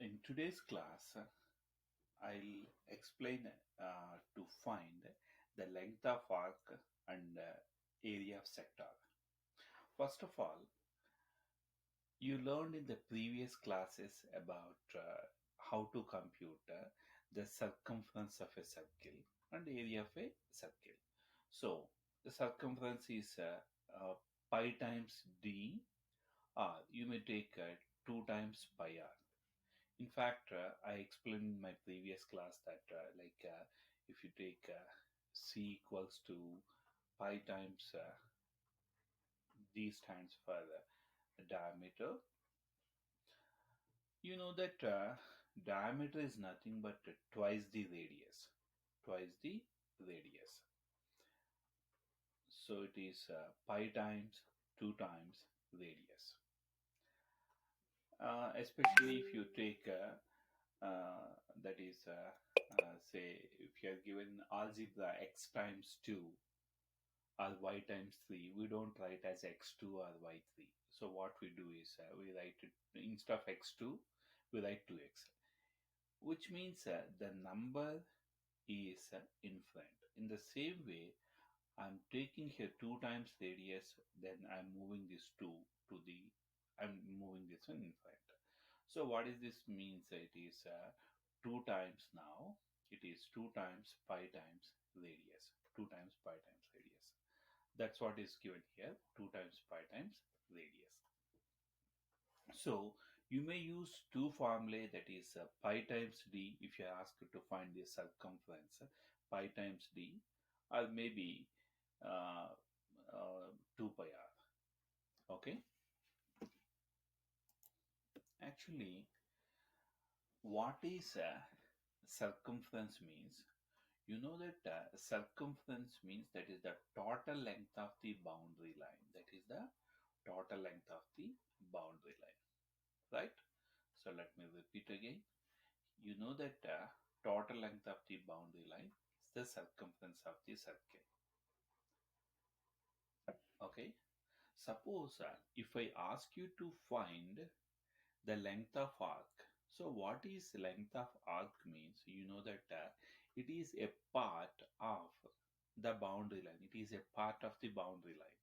In today's class, I'll explain to find the length of arc and area of sector. First of all, you learned in the previous classes about how to compute the circumference of a circle and area of a circle. So, the circumference is pi times d, or you may take 2 times pi r. In fact, I explained in my previous class that if you take c equals to pi times d stands for diameter, you know that diameter is nothing but twice the radius. Twice the radius. So it is pi times 2 times radius. Especially if you take that is say if you are given algebra x times 2 or y times 3, we don't write as x2 or y3. So what we do is we write it instead of x2, we write 2x, which means the number is in front. In the same way, I'm taking here 2 times radius, then I'm moving this 2 to the, I'm moving this one in front. So what is this means? It is 2 times now, it is 2 times pi times radius. 2 times pi times radius. That's what is given here, 2 times pi times radius. So you may use two formulae, that is pi times d if you are asked to find the circumference, pi times d, or maybe uh, 2 pi r. Okay, actually, what is circumference means? You know that circumference means that is the total length of the boundary line. That is the total length of the boundary line, right? So let me repeat again. You know that total length of the boundary line is the circumference of the circle. Okay. Suppose if I ask you to find the length of arc. So what is length of arc means? You know that it is a part of the boundary line. It is a part of the boundary line.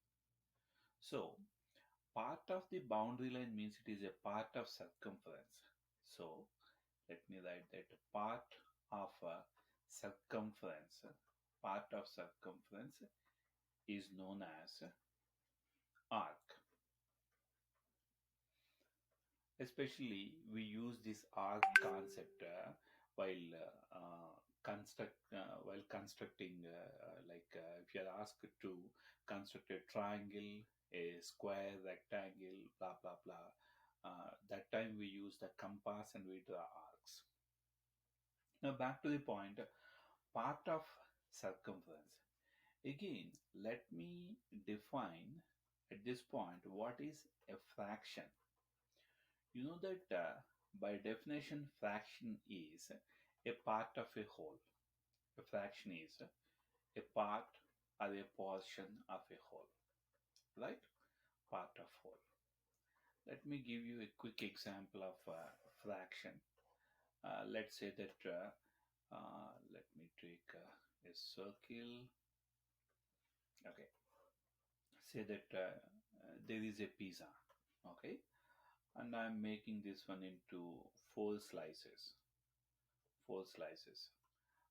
So part of the boundary line means it is a part of circumference. So let me write that part of circumference. Part of circumference is known as arc. Especially we use this arc concept while constructing if you are asked to construct a triangle, a square, rectangle, blah blah blah. That time we use the compass and we draw arcs. Now back to the point, part of circumference. Again, let me define at this point what is a fraction. You know that by definition, fraction is a part of a whole. A fraction is a part or a portion of a whole, right? Part of whole. Let me give you a quick example of fraction. Let's say that, let me take a circle. Okay. Say that there is a pizza. Okay. And I'm making this one into four slices. Four slices.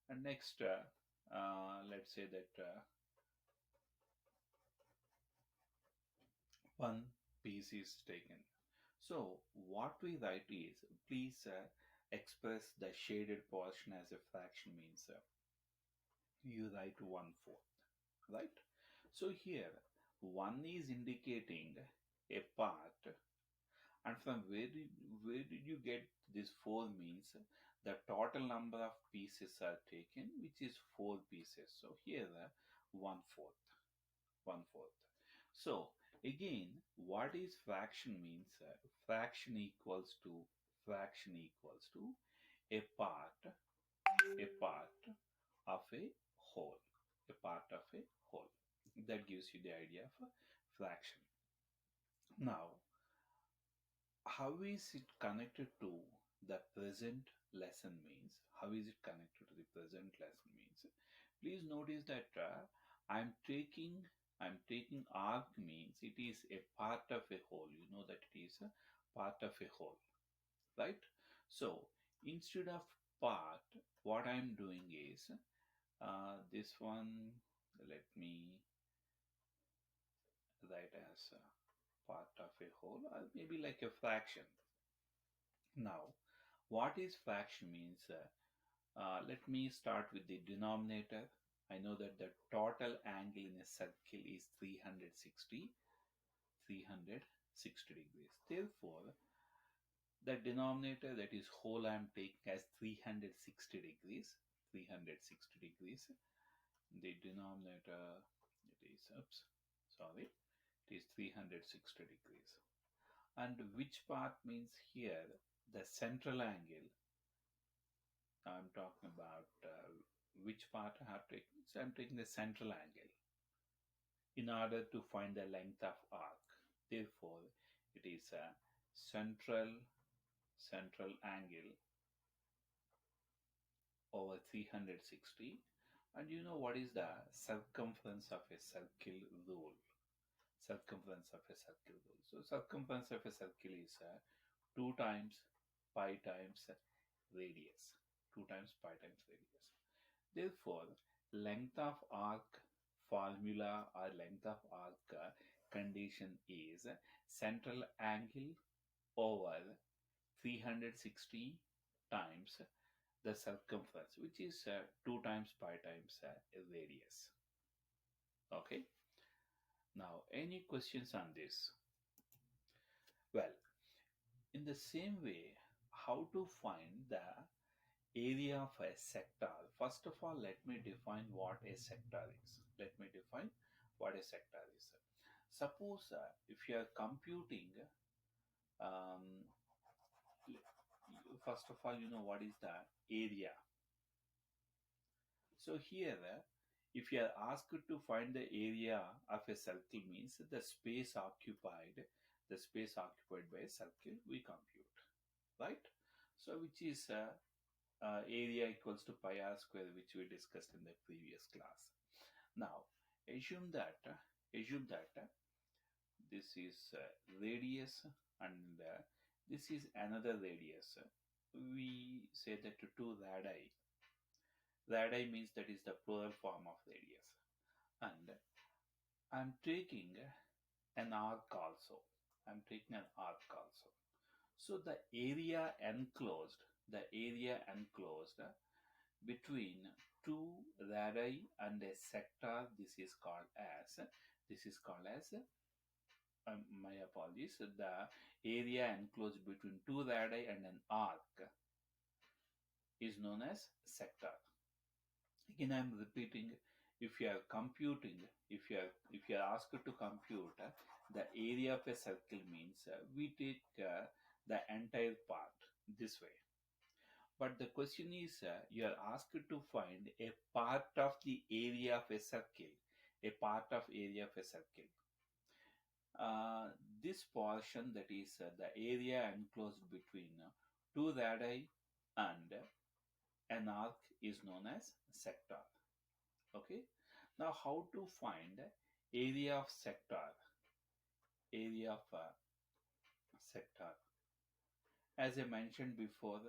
And next, let's say that one piece is taken. So what we write is, please express the shaded portion as a fraction means you write 1/4, right? So here, one is indicating a part, and from where did you get this four means the total number of pieces are taken, which is four pieces. So here, 1/4, 1/4. So again, what is fraction means? Fraction equals to a part of a whole, a part of a whole. That gives you the idea of a fraction. Now, how is it connected to the present lesson means. How is it connected to the present lesson means? Please notice that I'm taking I'm taking arc means it is a part of a whole. You know that it is a part of a whole, right? So instead of part, what I'm doing is this one. Let me write as a part of a whole, or maybe like a fraction. Now, what is fraction means? Let me start with the denominator. I know that the total angle in a circle is 360 degrees. Therefore, the denominator, that is whole, I am taking as 360 degrees. 360 degrees. The denominator, it is, oops, sorry, it is 360 degrees. And which part means here, the central angle. I'm talking about which part I have taken. So I'm taking the central angle in order to find the length of arc. Therefore, it is a central angle over 360. And you know what is the circumference of a circle rule? Circumference of a circle rule. So circumference of a circle is 2 times pi times radius. 2 times pi times radius. Therefore, length of arc formula or length of arc condition is central angle over 360 times the circumference, which is 2 times pi times radius. Okay. Now, any questions on this? Well, in the same way, how to find the area of a sector? First of all, let me define what a sector is. Let me define what a sector is. Suppose if you are computing, um, first of all, you know what is the area. So here, if you are asked to find the area of a circle means the space occupied by a circle, we compute, right? So which is area equals to pi r square, which we discussed in the previous class. Now, assume that this is radius and this is another radius. We say that 2 radii. Radii means that is the plural form of radius. And I'm taking an arc also. I'm taking an arc also. So the area enclosed between 2 radii and a sector, this is called as my apologies, the area enclosed between 2 radii and an arc is known as sector. Again, I'm repeating, if you are computing, if you are asked to compute the area of a circle means we take the entire part this way. But the question is, you are asked to find a part of the area of a circle, a part of area of a circle. This portion, that is the area enclosed between 2 radii and an arc, is known as sector. Okay. Now, how to find area of sector? Area of sector. As I mentioned before,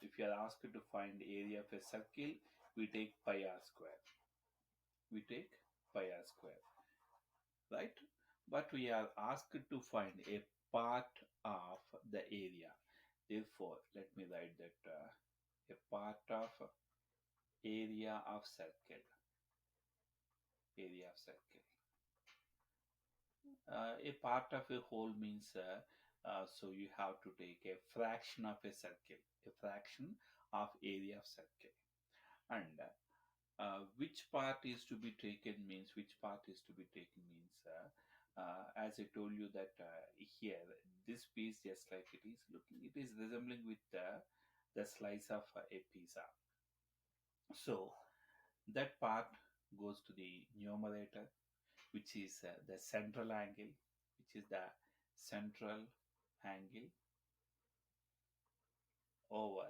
if you are asked to find area of a circle, we take pi r square. We take pi r square, right? But we are asked to find a part of the area. Therefore, let me write that a part of area of circle. Area of circle. A part of a whole means so you have to take a fraction of a circle, a fraction of area of circle. And which part is to be taken means, as I told you that here, this piece, just like it is looking, it is resembling with the slice of a pizza. So that part goes to the numerator, which is the central angle, which is the central angle over.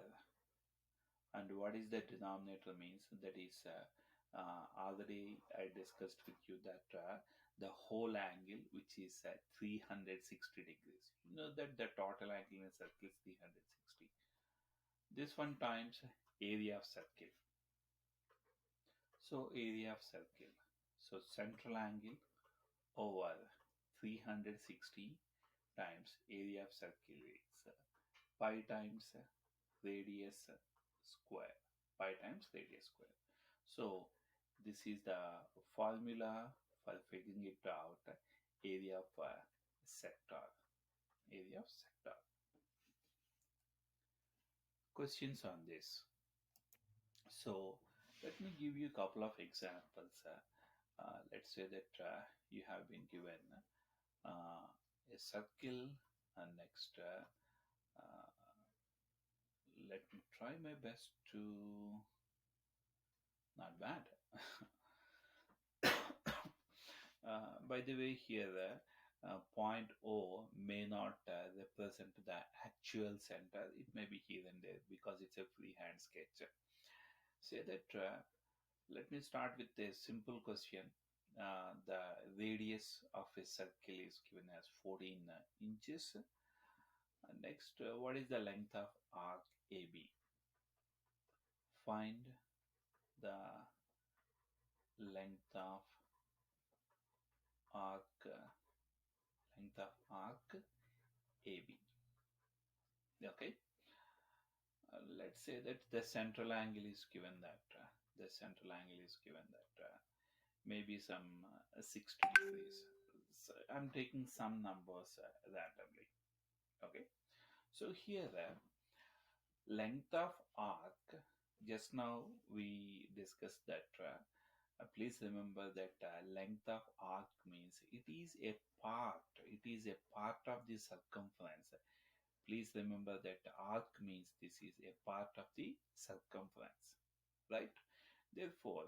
And what is the denominator means? That is already I discussed with you that the whole angle, which is 360 degrees. You know that the total angle in a circle is 360. This one times area of circle. So area of circle. So central angle over 360 times area of circle is pi times radius square. Pi times radius square. So this is the formula for figuring it out. Area of sector. Area of sector. Questions on this. So let me give you a couple of examples. Let's say that you have been given a circle, and next uh, let me try my best to, not bad. By the way, here point O may not represent the actual center. It may be here and there because it's a freehand sketch. Say that let me start with a simple question. The radius of a circle is given as 14 inches. Next, what is the length of arc AB? Find the length of arc AB. Okay. Let's say that the central angle is given that maybe some 60 degrees. So I'm taking some numbers randomly. Okay. So here length of arc, just now we discussed that please remember that length of arc means it is a part of the circumference. Please remember that arc means this is a part of the circumference, right? Therefore,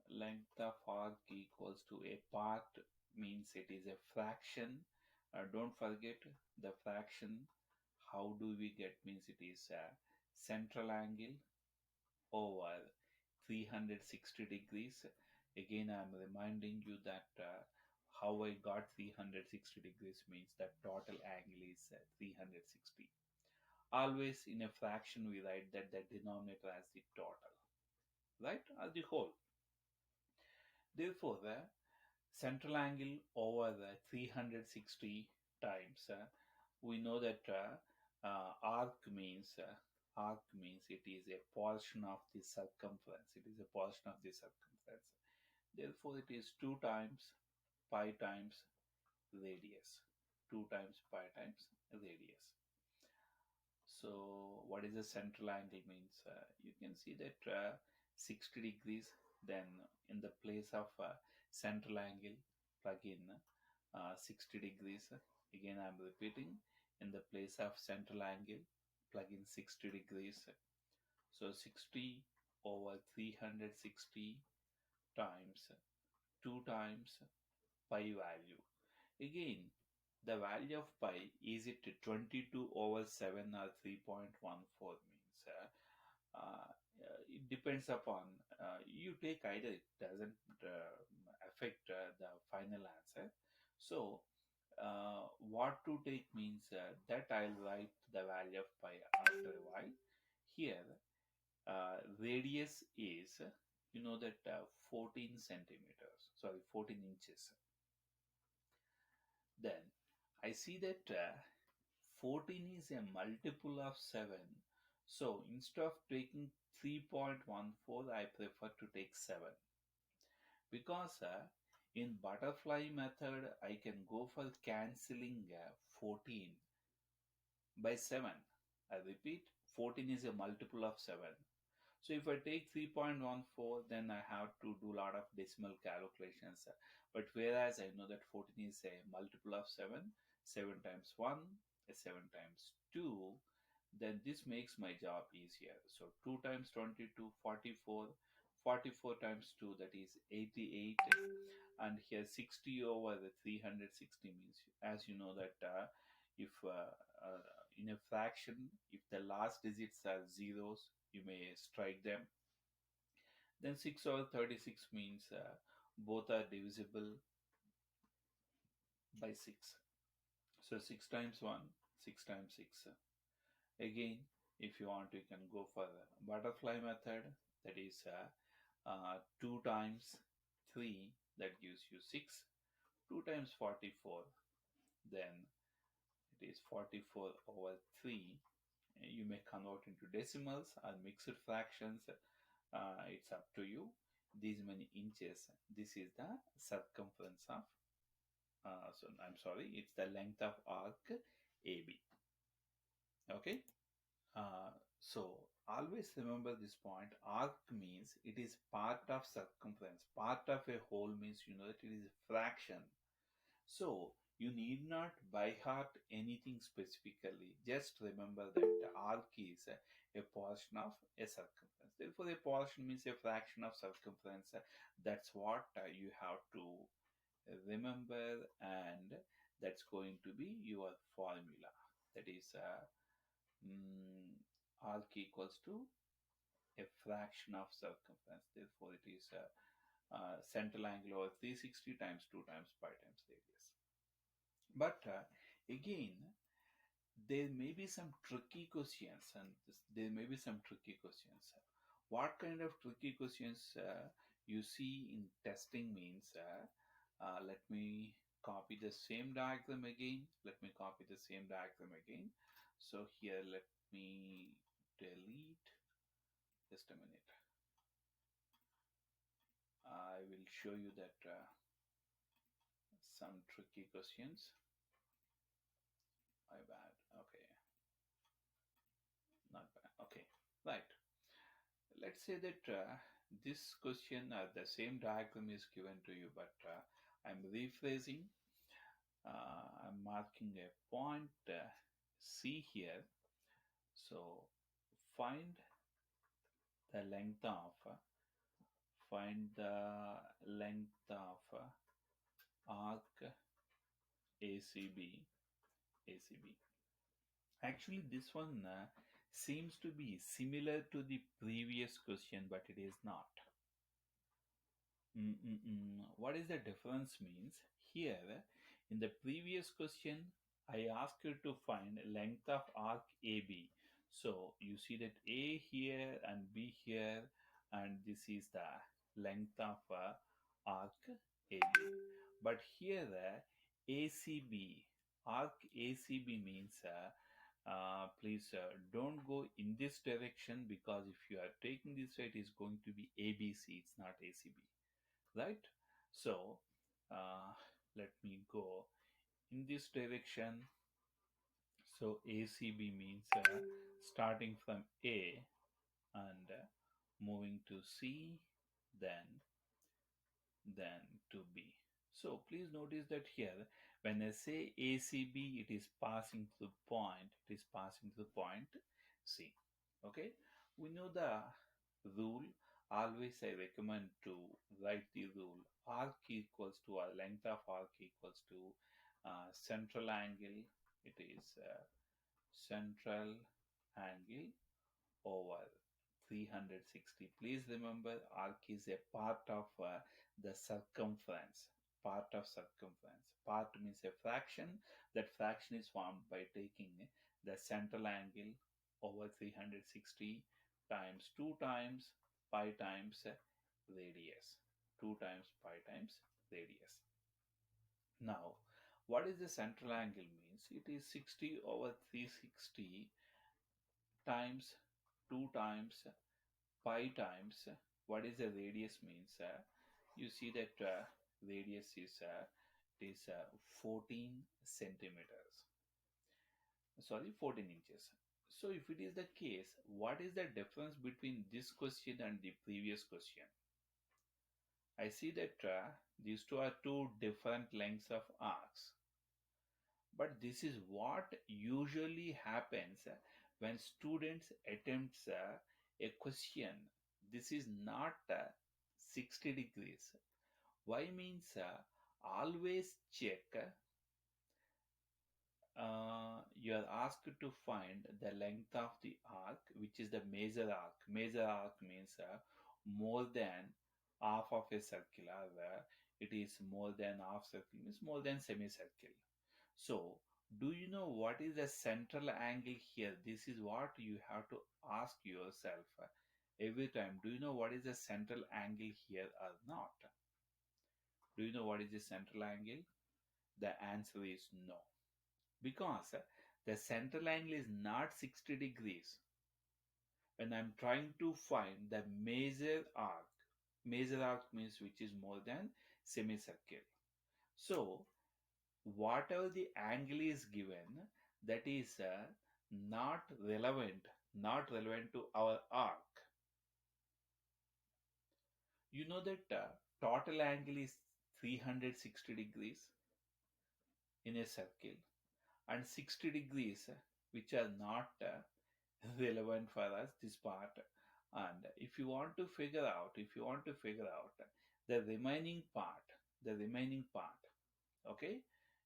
length of arc equals to a part means it is a fraction. Don't forget the fraction. How do we get means it is a central angle over 360 degrees. Again, I'm reminding you that how I got 360 degrees means that total angle is 360. Always in a fraction we write that the denominator as the total, right, as the whole. Therefore, the central angle over the 360 times we know that arc means it is a portion of the circumference. It is a portion of the circumference. Therefore, it is 2 times pi times radius. 2 times pi times radius. So what is the central angle means? You can see that 60 degrees. Then in the place of central angle, plug in 60 degrees. Again, I'm repeating, in the place of central angle, plug in 60 degrees. So 60 over 360 times 2 times pi value. Again, the value of pi, is it 22 over 7 or 3.14 means it depends upon you take either. It doesn't affect the final answer. So what to take means that I'll write the value of pi after a while. Here radius is, you know that 14 centimeters, sorry, 14 inches. Then I see that 14 is a multiple of 7. So instead of taking 3.14, I prefer to take 7. Because in butterfly method, I can go for cancelling 14 by 7. I repeat, 14 is a multiple of 7. So if I take 3.14, then I have to do a lot of decimal calculations. But whereas I know that 14 is a multiple of 7, 7 times 1 is 7 times 2, then this makes my job easier. So 2 times 22, 44. 44 times 2, that is 88. And here 60 over the 360 means, as you know that if in a fraction, if the last digits are zeros, you may strike them. Then 6 over 36 means both are divisible by 6. So 6 times 1, 6 times 6. Again, if you want, you can go for the butterfly method. That is 2 times 3, that gives you 6. 2 times 44, then it is 44 over 3. You may convert into decimals or mixed fractions. It's up to you. These many inches. This is the circumference of. So I'm sorry. It's the length of arc AB. Okay. Uh, so always remember this point. Arc means it is part of circumference. Part of a whole means you know that it is a fraction. So you need not by heart anything specifically. Just remember that the arc is a portion of a circumference. Therefore, a portion means a fraction of circumference. That's what you have to remember, and that's going to be your formula. That is arc equals to a fraction of circumference. Therefore, it is central angle over 360 times 2 times pi times radius. But again, there may be some tricky questions, and there may be some tricky questions. What kind of tricky questions you see in testing means, let me copy the same diagram again. Let me copy the same diagram again. So here, let me delete, just a minute. I will show you that some tricky questions. My bad. Okay. Not bad. Okay. Right. Let's say that this question, the same diagram is given to you, but I'm rephrasing. I'm marking a point C here. So find the length of find the length of arc ACB. ACB. Actually, this one seems to be similar to the previous question, but it is not. What is the difference means? Here, in the previous question, I asked you to find length of arc AB. So you see that A here and B here, and this is the length of arc AB. But here, ACB, arc ACB means please don't go in this direction, because if you are taking this way, it is going to be ABC, it's not ACB, right? So let me go in this direction. So ACB means starting from A and moving to C, then to B. So please notice that here, when I say ACB, it is passing through point. It is passing through point C. Okay, we know the rule. Always I recommend to write the rule. Arc equals to, or length of arc equals to central angle. It is central angle over 360. Please remember, arc is a part of the circumference. Part of circumference. Part means a fraction. That fraction is formed by taking the central angle over 360 times 2 times pi times radius. 2 times pi times radius. Now, what is the central angle means? It is 60 over 360 times 2 times pi times what is the radius means, you see that radius is it is 14 centimeters, sorry, 14 inches. So if it is the case, what is the difference between this question and the previous question? I see that these two are two different lengths of arcs, but this is what usually happens when students attempts a question. This is not 60 degrees. Why means always check You are asked to find the length of the arc, which is the major arc. Major arc means more than half of a circular, where it is more than half circle means more than semicircle. So, do you know what is the central angle here? This is what you have to ask yourself every time. Do you know what is the central angle here or not? Do you know what is the central angle? The answer is no, because the central angle is not 60 degrees. When I'm trying to find the major arc means which is more than semicircle. So whatever the angle is given, that is not relevant, not relevant to our arc. You know that total angle is 360 degrees in a circle, and 60 degrees which are not relevant for us, this part. And if you want to figure out the remaining part, the remaining part, okay,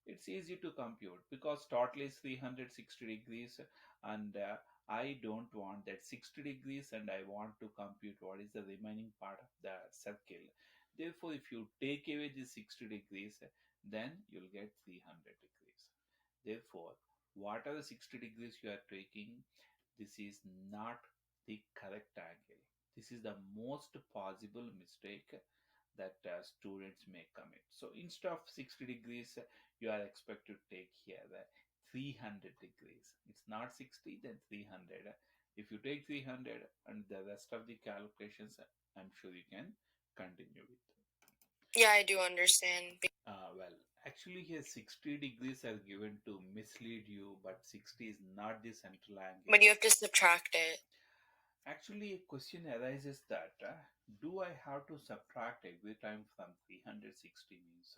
it's easy to compute because total is 360 degrees, and I don't want that 60 degrees, and I want to compute what is the remaining part of the circle. Therefore, if you take away the 60 degrees, then you'll get 300 degrees. Therefore, whatever 60 degrees you are taking, this is not the correct angle. This is the most possible mistake that students may commit. So instead of 60 degrees, you are expected to take here 300 degrees. It's not 60, then 300. If you take 300 and the rest of the calculations, I'm sure you can continue with. Yeah, I do understand. Well, actually, here 60 degrees are given to mislead you, but 60 is not the central But angle. you have to subtract it. Actually, a question arises that do I have to subtract every time from 360 means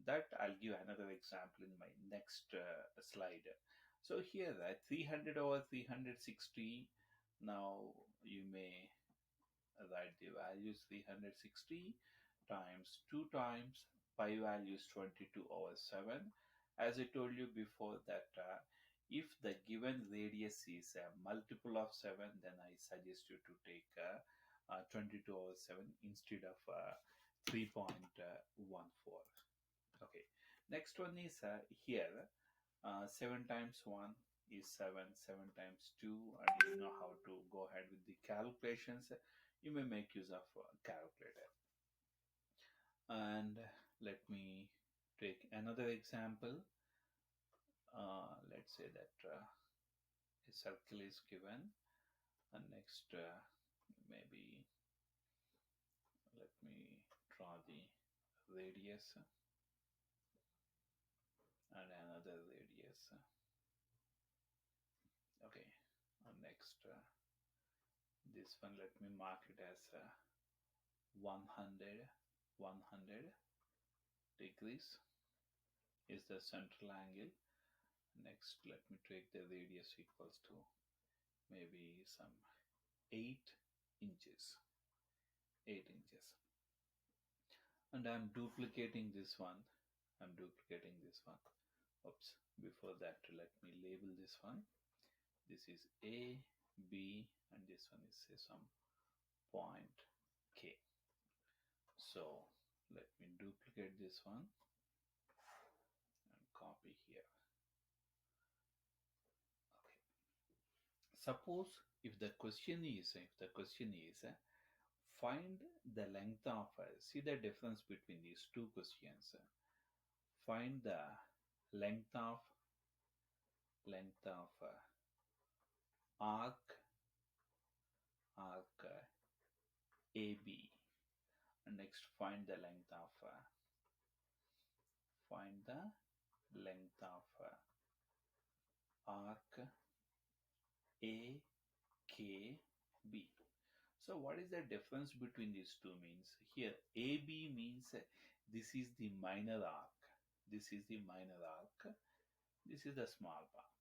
that I'll give another example in my next slide. So here 300 over 360. Now you may write the values 360 times 2 times pi value is 22 over 7. As I told you before that if the given radius is a multiple of 7, then I suggest you to take 22 over 7 instead of 3.14. Okay, next one is here 7 times 1 is 7, 7 times 2, and you know how to go ahead with the calculations. You may make use of calculator. And let me take another example. Let's say that a circle is given, and next maybe let me draw the radius and another radius. Okay, and next this one, let me mark it as 100 100 degrees is the central angle. Next, let me take the radius equals to maybe some 8 inches. 8 inches. And I'm duplicating this one. I'm duplicating this one. Oops. Before that, let me label this one. This is A, B, and this one is say some point K. So let me duplicate this one and copy here. Okay. Suppose if the question is find the length of see the difference between these two questions. Find the length of arc AB, and next find the length of arc AKB. So what is the difference between these two means? Here AB means this is the minor arc. This is the minor arc. This is the small part.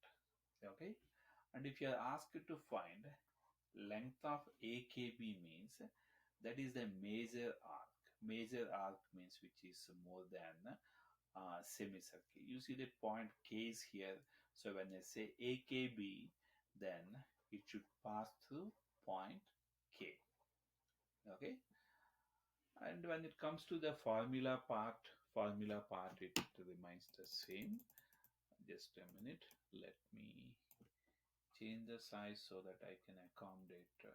Okay. And if you are asked to find length of AKB means that is the major arc. Major arc means which is more than semicircle. You see that point K is here. So when I say AKB, then it should pass through point K. Okay. And when it comes to the formula part, it remains the same. Just a minute. Let me change the size so that I can accommodate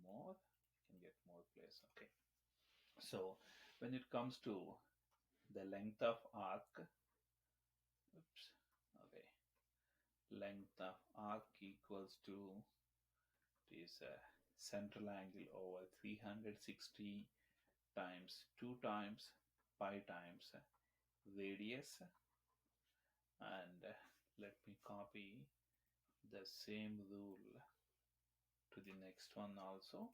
more. I can get more place. Okay. So when it comes to the length of arc, oops, okay, length of arc equals to this central angle over 360 times 2 times pi times radius, and let me copy the same rule to the next one also.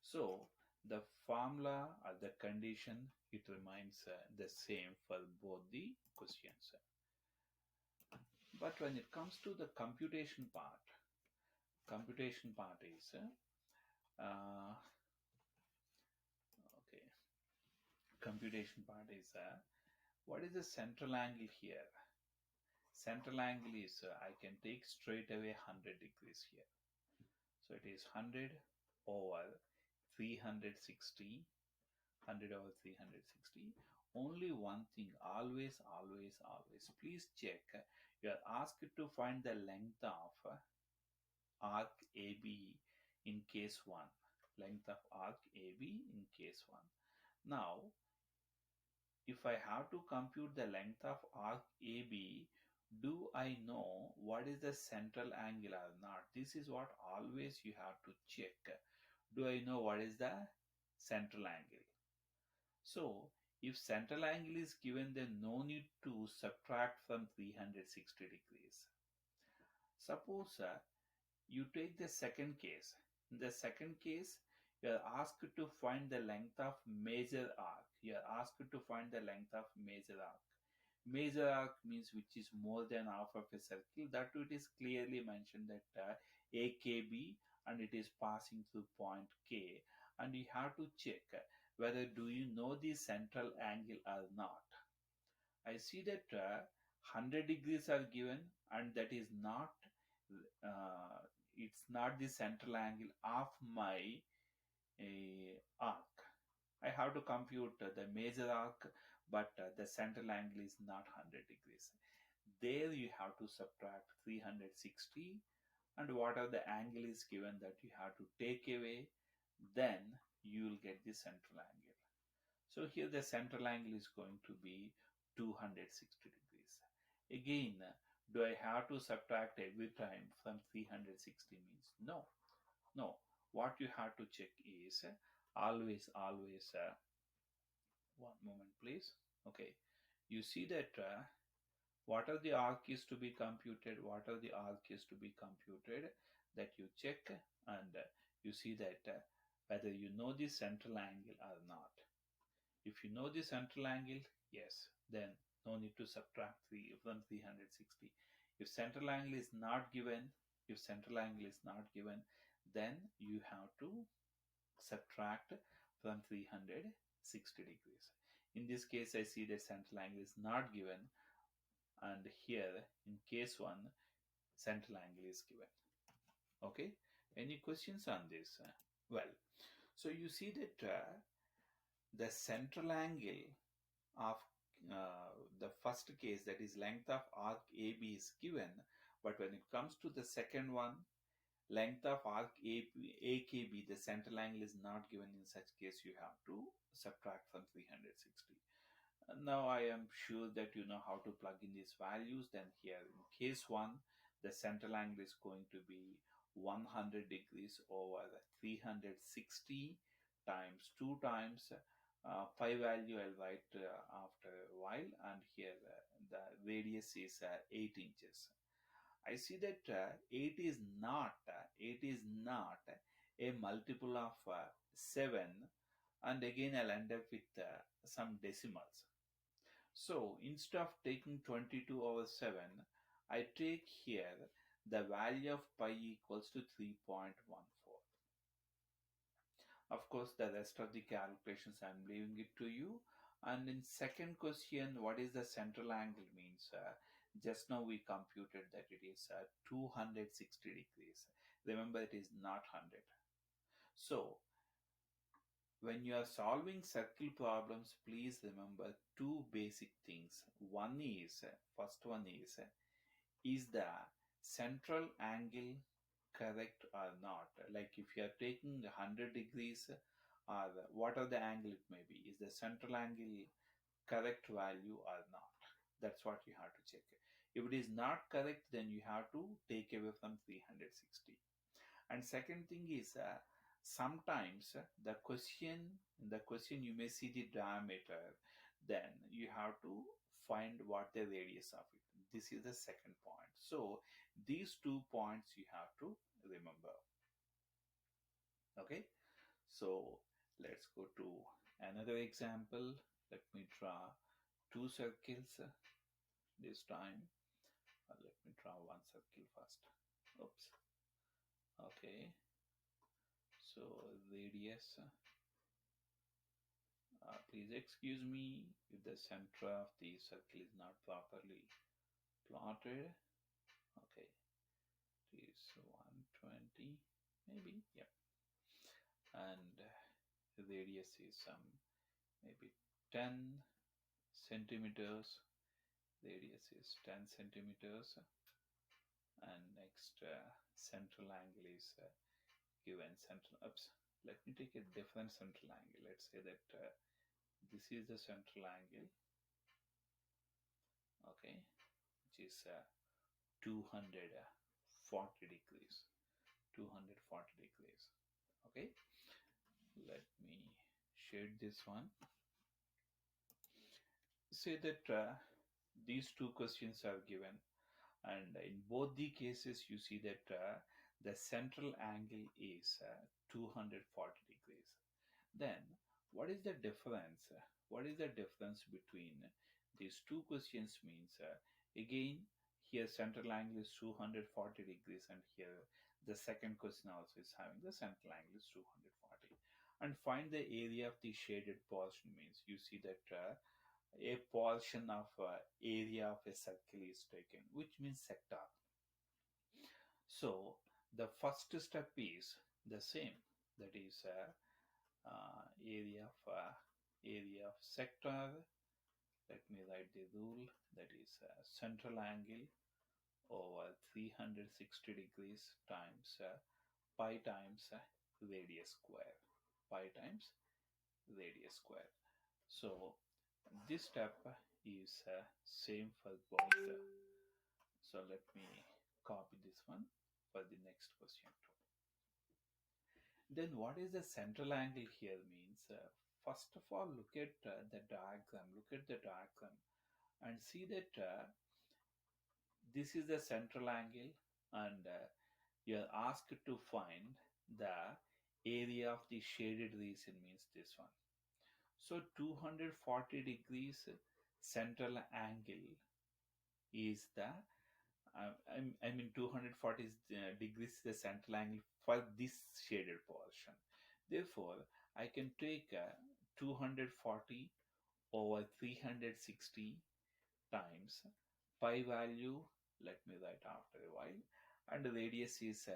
So the formula or the condition, it remains the same for both the questions. But when it comes to the computation part is okay. Computation part is what is the central angle here? Central angle is I can take straight away 100 degrees here. So it is 100 over 360, 100 over 360. Only one thing, always, always, always, please check. You are asked to find the length of arc AB in case 1. Length of arc AB in case 1. Now, if I have to compute the length of arc AB, do I know what is the central angle or not? This is what always you have to check. Do I know what is the central angle? So, if central angle is given, then no need to subtract from 360 degrees. Suppose you take the second case. In the second case, you are asked to find the length of major arc. You are asked to find the length of major arc. Major arc means which is more than half of a circle. That it is clearly mentioned that AKB, and it is passing through point K, and you have to check whether do you know the central angle or not. I see that 100 degrees are given, and that is not uh, it's not the central angle of my arc. I have to compute the major arc, but the central angle is not 100 degrees. There you have to subtract 360, and whatever the angle is given that you have to take away, then you will get the central angle. So here the central angle is going to be 260 degrees. Again, do I have to subtract every time from 360 means? No, no. What you have to check is always, one moment please. Okay, you see that what are the arc is to be computed, what are the arc is to be computed, that you check, and you see that whether you know the central angle or not. If you know the central angle, yes, then no need to subtract 3 from 360. If central angle is not given, if central angle is not given, then you have to subtract from 360 degrees. In this case, I see that central angle is not given, and here in case 1, central angle is given. Okay, any questions on this? Well, so you see that the central angle of the first case, that is length of arc AB, is given, but when it comes to the second one, length of arc AKB, the central angle is not given. In such case, you have to subtract from 360. Now I am sure that you know how to plug in these values. Then here in case 1, the central angle is going to be 100 degrees over 360 times 2 times pi value I'll write after a while, and here the radius is 8 inches. I see that 8 is not a multiple of 7, and again I'll end up with some decimals. So instead of taking 22 over 7, I take here the value of pi equals to 3.14. Of course, the rest of the calculations I'm leaving it to you. And in second question, what is the central angle means? Just now we computed that it is 260 degrees. Remember, it is not 100. So when you are solving circle problems, please remember two basic things. One is, first one is the central angle correct or not? Like if you are taking 100 degrees, or what are the angle it may be, is the central angle correct value or not? That's what you have to check. If it is not correct, then you have to take away from 360. And second thing is, sometimes the question you may see the diameter, then you have to find what the radius of it. This is the second point. So these 2 points you have to remember. Okay, so let's go to another example. Let me draw two circles this time. Let me draw one circle first. Oops. Okay, so radius, please excuse me if the center of the circle is not properly plotted. Okay, it is 120 maybe, yeah. And radius is some maybe 10 centimeters. Radius is 10 centimeters. And next, central angle is given. Central, oops, let me take a different central angle. Let's say that this is the central angle, okay, which is 240 degrees. 240 degrees. Okay, let me shade this one. Say that these two questions are given, and in both the cases you see that the central angle is 240 degrees. Then what is the difference? What is the difference between these two questions means? Again, here central angle is 240 degrees, and here the second question also is having the central angle is 240. And find the area of the shaded portion means you see that a portion of area of a circle is taken, which means sector. So the first step is the same, that is area of sector. Let me write the rule, that is central angle over 360 degrees times pi times radius square. Pi times radius square. So this step is same for both. So let me copy this one for the next question too. Then what is the central angle here means? First of all, look at the diagram. Look at the diagram and see that this is the central angle, and you are asked to find the area of the shaded region means this one. So 240 degrees central angle is the I mean 240 degrees is the central angle for this shaded portion. Therefore, I can take 240 over 360 times pi value. Let me write after a while. And the radius is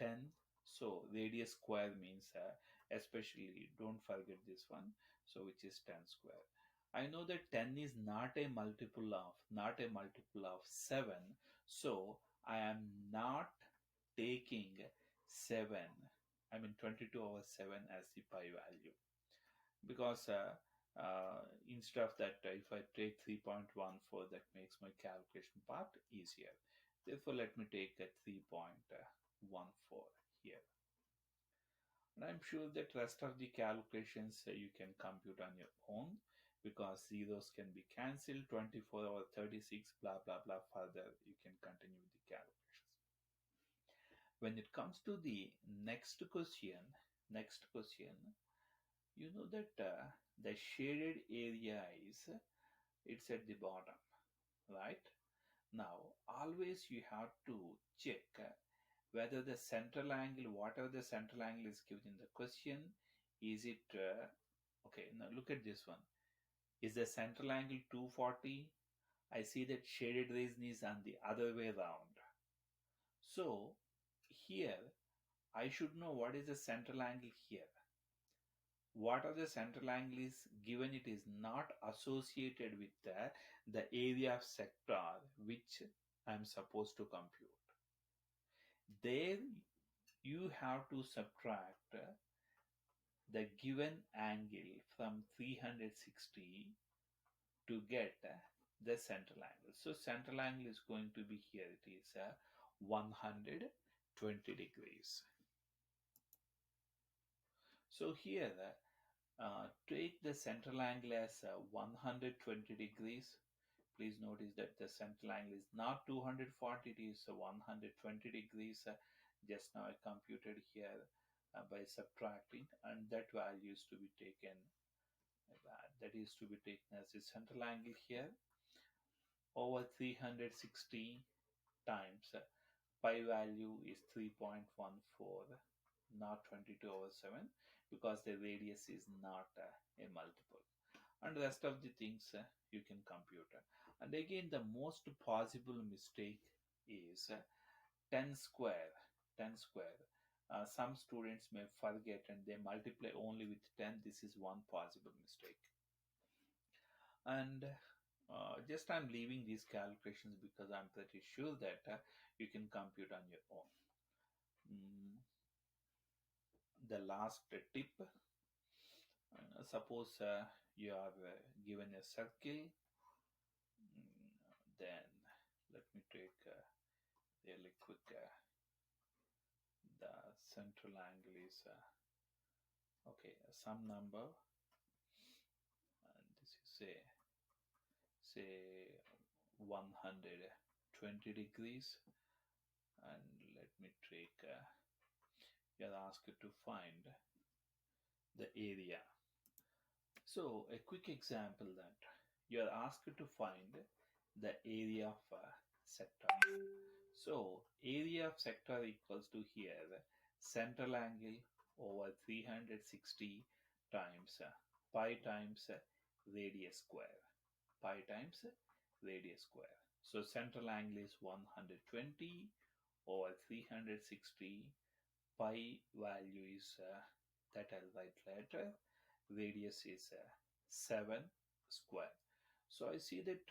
10. So radius square means, especially don't forget this one. So which is 10 square. I know that 10 is not a multiple of 7. So I am not taking 7, I mean 22 over 7 as the pi value, because instead of that, if I take 3.14, that makes my calculation part easier. Therefore, let me take a 3.14 here. And I'm sure that rest of the calculations you can compute on your own, because zeros can be cancelled. 24 over 36, blah blah blah. Further, you can continue with the calculations. When it comes to the next question, you know that the shaded area is, it's at the bottom, right? Now always you have to check whether the central angle, whatever the central angle is given in the question, is it okay? Now look at this one. Is the central angle 240? I see that shaded reason is on the other way round. So here I should know what is the central angle here. What are the central angles given it is not associated with the area of sector which I am supposed to compute. There you have to subtract the given angle from 360 to get the central angle. So central angle is going to be here. It is 120 degrees. So here take the central angle as 120 degrees. Please notice that the central angle is not 240, it is 120 degrees. Just now I computed here by subtracting, and that value is to be taken, that is to be taken as the central angle here over 360 times pi value is 3.14, not 22 over 7, because the radius is not a multiple. And the rest of the things you can compute. And again, the most possible mistake is 10 square. 10 square. Some students may forget and they multiply only with 10. This is one possible mistake. And just I'm leaving these calculations because I'm pretty sure that you can compute on your own. The last tip, suppose you are given a circle. Then let me take really quick, the central angle is okay, some number, and this is say 120 degrees, and let me take you're asked to find the area. So a quick example that you're asked to find the area of sector. So area of sector equals to here central angle over 360 times pi times radius square. Pi times radius square. So central angle is 120 over 360. Pi value is that I'll write later. Radius is 7 square. So I see that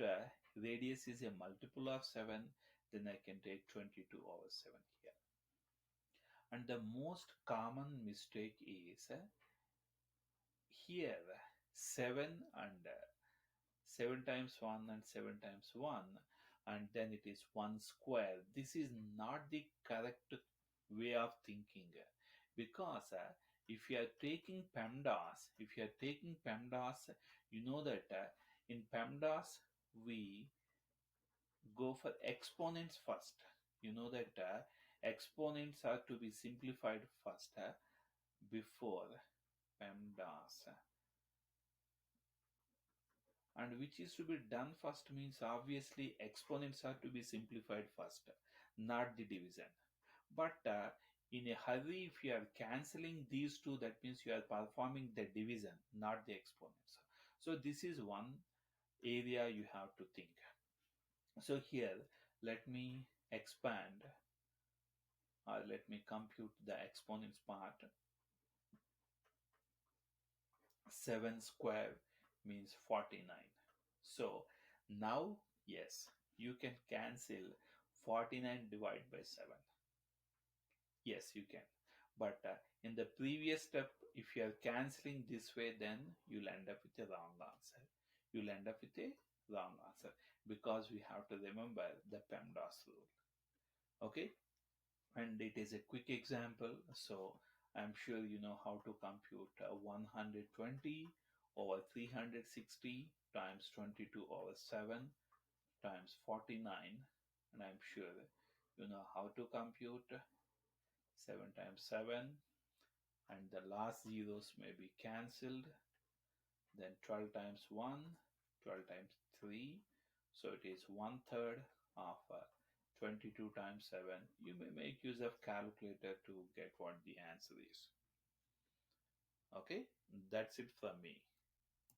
radius is a multiple of 7, then I can take 22 over 7 here. And the most common mistake is here 7 and 7 times 1 and 7 times 1, and then it is 1 square. This is not the correct way of thinking, because if you are taking PEMDAS, you know that in PEMDAS we go for exponents first. You know that exponents are to be simplified first before PEMDAS. And which is to be done first means obviously exponents are to be simplified first, not the division. But in a hurry, if you are cancelling these two, that means you are performing the division, not the exponents. So this is one area you have to think. So here, let me expand, or let me compute the exponents part. 7 square means 49. So now, yes, you can cancel 49 divided by 7. Yes, you can. But in the previous step, if you are cancelling this way, then you'll end up with a wrong answer. You'll end up with a wrong answer because we have to remember the PEMDAS rule. Okay, and it is a quick example, so I'm sure you know how to compute 120 over 360 times 22 over 7 times 49, and I'm sure you know how to compute 7 times 7, and the last zeros may be cancelled. Then 12 times 1, 12 times 3, so it is 1/3 of 22 times 7. You may make use of calculator to get what the answer is. Okay, that's it from me.